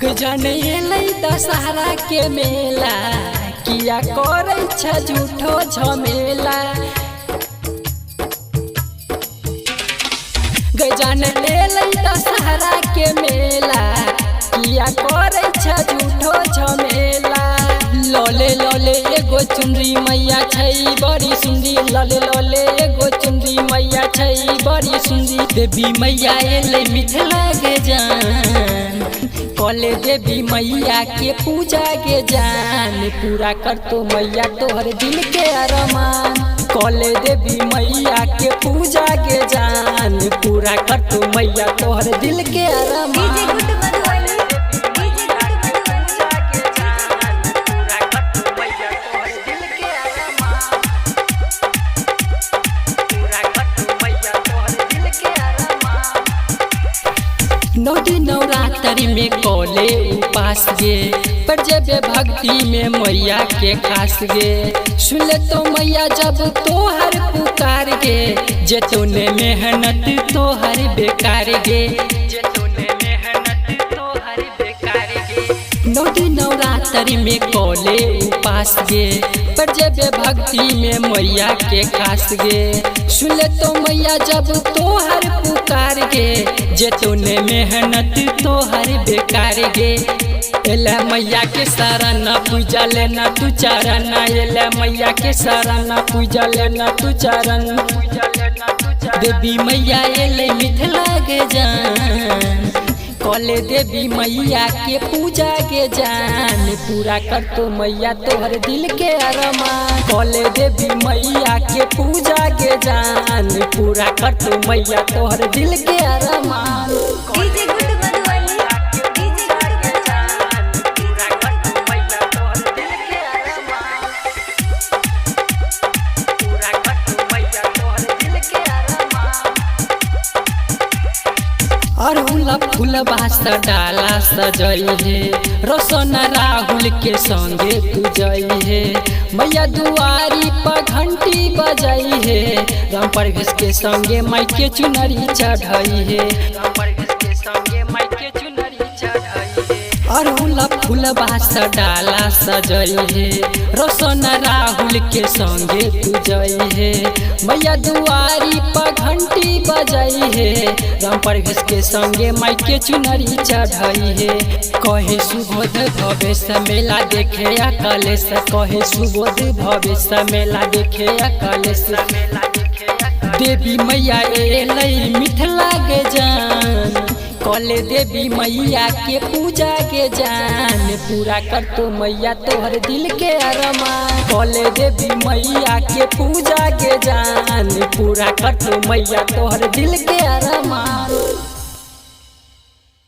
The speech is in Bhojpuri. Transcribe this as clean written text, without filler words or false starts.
गजन एलै दशहरा के मेला किया करे छ झूठो झमेला। गजन एलै दशहरा के मेला किया करे छ झूठो झमेला। लले लले एगो चुनरी मैया छै बड़ी सुंदरी। लले लले एगो चुनरी मैया छै बड़ी सुंदरी। देवी मैया एलै मिथिला के जान कले देवी मैया के पूजा के जान पूरा कर तो मैया तोहर दिल के अरमान। कले देवी मैया के पूजा के जान पूरा कर तो मैया तोहर दिल के अरमान। नौदी नवरात्रि में कोले उपास गे पर जब भक्ति में मैया के खास गे। सुन ले तो मैया जब तोहर पुकार गे जे तूने मेहनत तोहर बेकार गे। जे तूने मेहनत तोहर बेकार गे। नौदी नवरात्रि में कोले उपास गे पर जब भक्ति में मैया के खास गे। सुन ले तो मैया जब तोहर पुकार गे जे तूने मेहनत तोहर बेकार गे। एला मैया के शरण पूजा लेना तू चरण। एला मैया के शरण पूजा लेना तू चरण। देवी मैया एले मिथिला के जान कले देवी मैया के पूजा के जान पूरा कर तो मैया तोहर दिल के अरमान। कले देवी मैया के पूजा के जान पूरा कर तो मैया तोहर दिल के अरमान। अरहुल फूल बास डाला सजई है रोशन राहुल के संगे तू जई है। मैया दुआरी पर घंटी बजई है राम परवेश के संगे माई के चुनरी चढ़ई है। राम परवेश के संगे माई के चुनरी चढ़ई है। अरहुल फूल बास डाला सजई है रोशन राहुल के संगे तू जई है। मैया दुआरी पर घंटी बजई है राम परवेश के संगे माई के चुनरी चढ़ई है। कहे सुबोध भवेश मेला देखे अकलेश। कहे सुबोध भवेश मेला देखे अकलेश। देवी मैया एलै मिथिला के जान कले देवी मैया के पूजा के जान पूरा कर तो मैया तोहर दिल के अरमान। कले देवी मैया के पूजा के जान पूरा कर तो मैया तोहर दिल के अरमान।